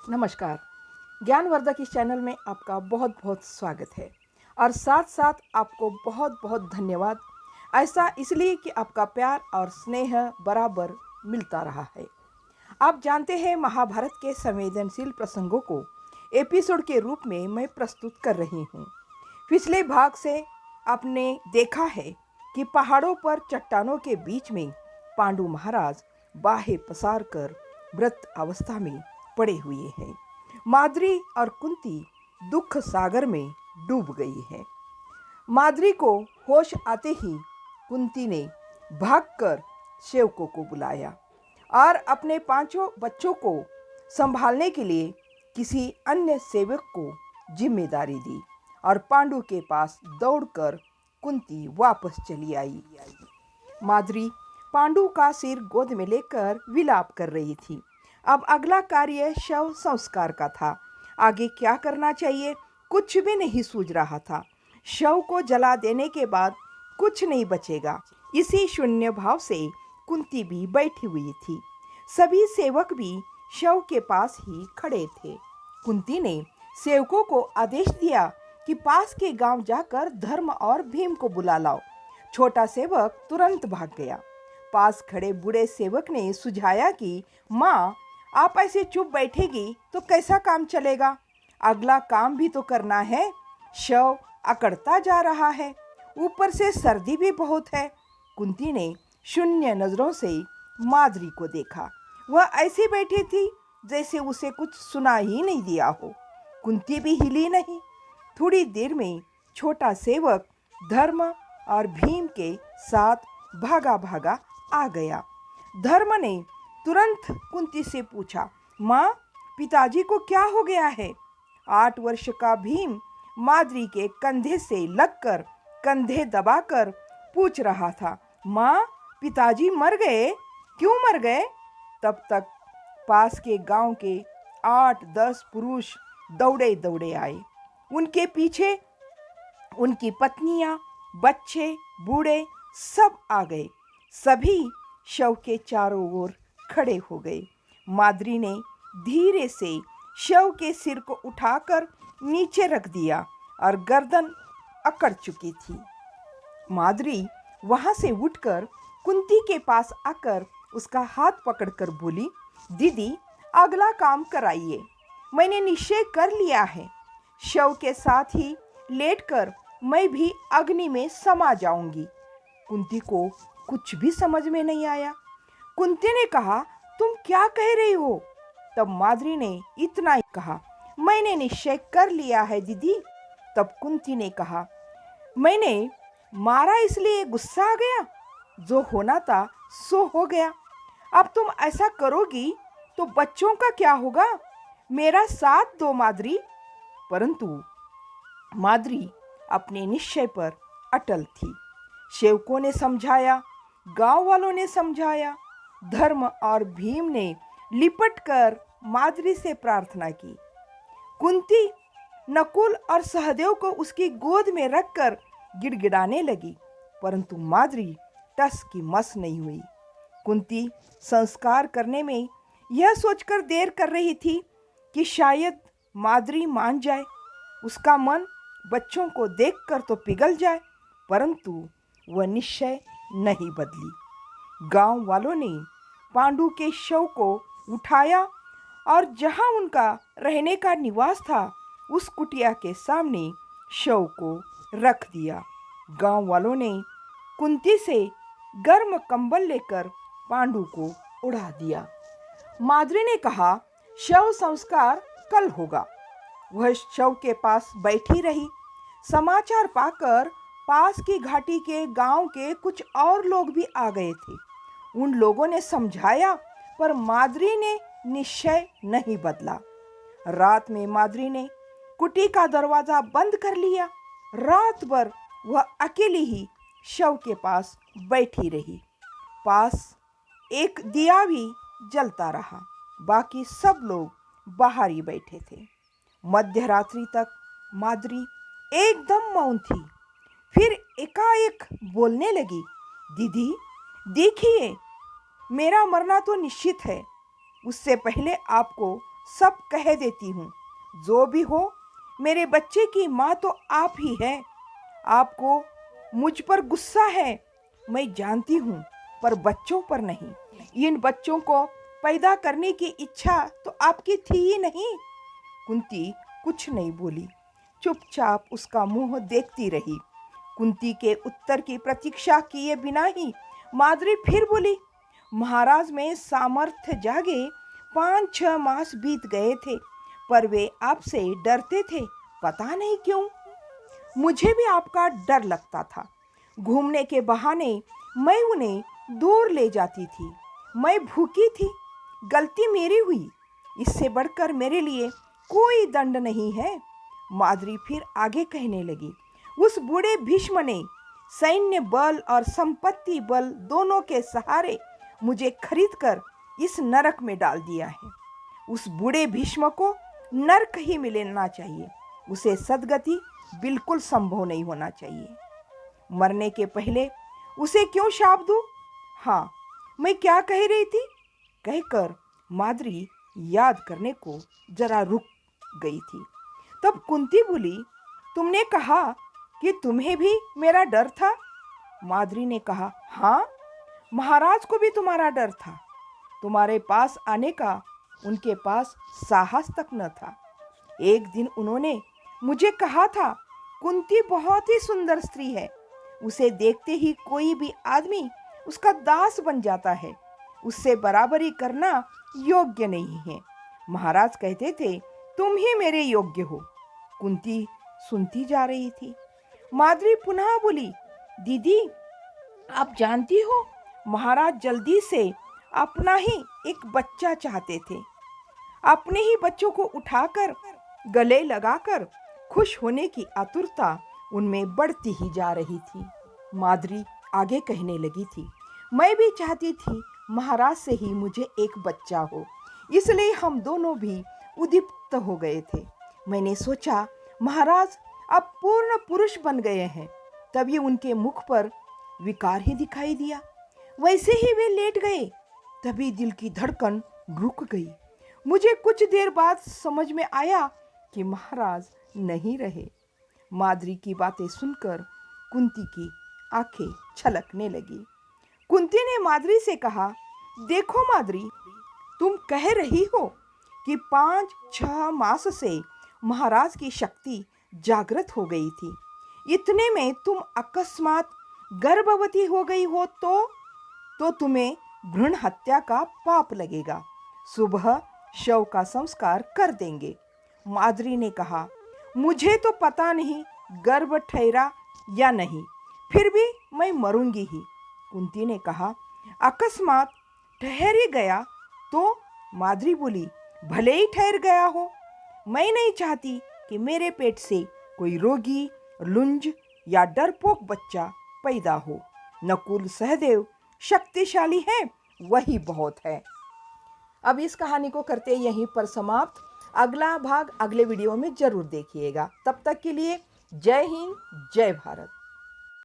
नमस्कार। ज्ञानवर्धक इस चैनल में आपका बहुत बहुत स्वागत है और साथ साथ आपको बहुत बहुत धन्यवाद। ऐसा इसलिए कि आपका प्यार और स्नेह बराबर मिलता रहा है। आप जानते हैं, महाभारत के संवेदनशील प्रसंगों को एपिसोड के रूप में मैं प्रस्तुत कर रही हूँ। पिछले भाग से आपने देखा है कि पहाड़ों पर चट्टानों के बीच में पांडु महाराज बाहें पसार कर मृत अवस्था में पड़े हुए हैं। माद्री और कुंती दुख सागर में डूब गई है। माद्री को होश आते ही कुंती ने भागकर सेवकों को बुलाया और अपने 5 बच्चों को संभालने के लिए किसी अन्य सेवक को जिम्मेदारी दी और पांडु के पास दौड़कर कुंती वापस चली आई। माद्री पांडु का सिर गोद में लेकर विलाप कर रही थी। अब अगला कार्य शव संस्कार का था। आगे क्या करना चाहिए कुछ भी नहीं सूझ रहा था। शव को जला देने के बाद कुछ नहीं बचेगा। इसी शून्य भाव से कुंती भी बैठी हुई थी। सभी सेवक भी शव के पास ही खड़े थे। कुंती ने सेवकों को आदेश दिया कि पास के गांव जाकर धर्म और भीम को बुला लाओ। छोटा सेवक तुरंत भाग गया। पास खड़े बूढ़े सेवक ने सुझाया कि माँ, आप ऐसे चुप बैठेगी तो कैसा काम चलेगा? अगला काम भी तो करना है। शव अकड़ता जा रहा है, ऊपर से सर्दी भी बहुत है। कुंती ने शून्य नजरों से माद्री को देखा। वह ऐसी बैठी थी जैसे उसे कुछ सुना ही नहीं दिया हो। कुंती भी हिली नहीं। थोड़ी देर में छोटा सेवक धर्म और भीम के साथ भागा भागा आ गया। धर्म ने तुरंत कुंती से पूछा, माँ, पिताजी को क्या हो गया है? 8 वर्ष का भीम माद्री के कंधे से लगकर कंधे दबाकर पूछ रहा था, माँ, पिताजी मर गए? क्यों मर गए? तब तक पास के गांव के 8-10 पुरुष दौड़े दौड़े आए। उनके पीछे उनकी पत्नियां, बच्चे, बूढ़े सब आ गए। सभी शव के चारों ओर खड़े हो गए। माद्री ने धीरे से शव के सिर को उठाकर नीचे रख दिया और गर्दन अकड़ चुकी थी। माद्री वहां से उठकर कुंती के पास आकर उसका हाथ पकड़कर बोली, दीदी, अगला काम कराइए। मैंने निश्चय कर लिया है। शव के साथ ही लेटकर मैं भी अग्नि में समा जाऊंगी। कुंती को कुछ भी समझ में नहीं आया। कुंती ने कहा, तुम क्या कह रही हो? तब माद्री ने इतना ही कहा, मैंने निश्चय कर लिया है दीदी। तब कुंती ने कहा, मैंने मारा इसलिए गुस्सा आ गया? जो होना था सो हो गया। अब तुम ऐसा करोगी तो बच्चों का क्या होगा? मेरा साथ दो माद्री। परंतु माद्री अपने निश्चय पर अटल थी। सेवकों ने समझाया, गांव वालों ने समझाया, धर्म और भीम ने लिपटकर माद्री से प्रार्थना की। कुंती नकुल और सहदेव को उसकी गोद में रखकर गिड़गिड़ाने लगी, परंतु माद्री टस की मस नहीं हुई। कुंती संस्कार करने में यह सोचकर देर कर रही थी कि शायद माद्री मान जाए, उसका मन बच्चों को देखकर तो पिघल जाए, परंतु वह निश्चय नहीं बदली। गांव वालों ने पांडु के शव को उठाया और जहां उनका रहने का निवास था उस कुटिया के सामने शव को रख दिया। गांव वालों ने कुंती से गर्म कंबल लेकर पांडु को उड़ा दिया। माद्री ने कहा, शव संस्कार कल होगा। वह शव के पास बैठी रही। समाचार पाकर पास की घाटी के गांव के कुछ और लोग भी आ गए थे। उन लोगों ने समझाया, पर माद्री ने निश्चय नहीं बदला। रात में माद्री ने कुटी का दरवाजा बंद कर लिया। रात भर वह अकेली ही शव के पास बैठी रही। पास एक दिया भी जलता रहा। बाकी सब लोग बाहर ही बैठे थे। मध्य रात्रि तक माद्री एकदम मौन थी। फिर एकाएक बोलने लगी, दीदी, देखिए, मेरा मरना तो निश्चित है। उससे पहले आपको सब कह देती हूँ। जो भी हो, मेरे बच्चे की माँ तो आप ही है। आपको मुझ पर गुस्सा है, मैं जानती हूँ, पर बच्चों पर नहीं। इन बच्चों को पैदा करने की इच्छा तो आपकी थी ही नहीं। कुंती कुछ नहीं बोली, चुपचाप उसका मुंह देखती रही। कुंती के उत्तर की प्रतीक्षा किए बिना ही माद्री फिर बोली, महाराज में सामर्थ्य जागे 5-6 मास बीत गए थे, पर वे आपसे डरते थे, पता नहीं क्यों। मुझे भी आपका डर लगता था। घूमने के बहाने मैं उन्हें दूर ले जाती थी। मैं भूखी थी, गलती मेरी हुई। इससे बढ़कर मेरे लिए कोई दंड नहीं है। माद्री फिर आगे कहने लगी, उस बूढ़े भीष्म ने सैन्य बल और संपत्ति बल दोनों के सहारे मुझे खरीदकर इस नरक में डाल दिया है। उस बूढ़े भीष्म को नरक ही मिलना चाहिए। उसे सद्गति बिल्कुल संभव नहीं होना चाहिए। मरने के पहले उसे क्यों शाप दूं? हाँ, मैं क्या कह रही थी? कहकर माद्री याद करने को जरा रुक गई थी। तब कुंती बोली, तुमने कहा कि तुम्हें भी मेरा डर था। माद्री ने कहा, हाँ, महाराज को भी तुम्हारा डर था। तुम्हारे पास आने का उनके पास साहस तक न था। एक दिन उन्होंने मुझे कहा था, कुंती बहुत ही सुंदर स्त्री है, उसे देखते ही कोई भी आदमी उसका दास बन जाता है, उससे बराबरी करना योग्य नहीं है। महाराज कहते थे, तुम ही मेरे योग्य हो। कुंती सुनती जा रही थी। माद्री पुनः बोली, दीदी, आप जानती हो, महाराज जल्दी से अपना ही एक बच्चा चाहते थे। अपने ही बच्चों को उठाकर गले लगाकर खुश होने की आतुरता उनमें बढ़ती ही जा रही थी। माद्री आगे कहने लगी थी, मैं भी चाहती थी महाराज से ही मुझे एक बच्चा हो, इसलिए हम दोनों भी उद्दीप्त हो गए थे। मैंने सोचा महाराज अब पूर्ण पुरुष बन गए हैं, तभी उनके मुख पर विकार ही दिखाई दिया। वैसे ही वे लेट गए, तभी दिल की धड़कन रुक गई। मुझे कुछ देर बाद समझ में आया कि महाराज नहीं रहे। माद्री की बातें सुनकर कुंती की आंखें छलकने लगी। कुंती ने माद्री से कहा, देखो माद्री, तुम कह रही हो कि 5-6 मास से महाराज की शक्ति जागृत हो गई थी। इतने में तुम अकस्मात गर्भवती हो गई हो तो तुम्हें भ्रूण हत्या का पाप लगेगा। सुबह शव का संस्कार कर देंगे। माद्री ने कहा, मुझे तो पता नहीं गर्भ ठहरा या नहीं, फिर भी मैं मरूंगी ही। कुंती ने कहा, अकस्मात ठहर ही गया तो? माद्री बोली, भले ही ठहर गया हो, मैं नहीं चाहती कि मेरे पेट से कोई रोगी, लुंज या डरपोक बच्चा पैदा हो। नकुल सहदेव शक्तिशाली है, वही बहुत है। अब इस कहानी को करते यहीं पर समाप्त। अगला भाग अगले वीडियो में जरूर देखिएगा। तब तक के लिए जय हिंद, जय भारत।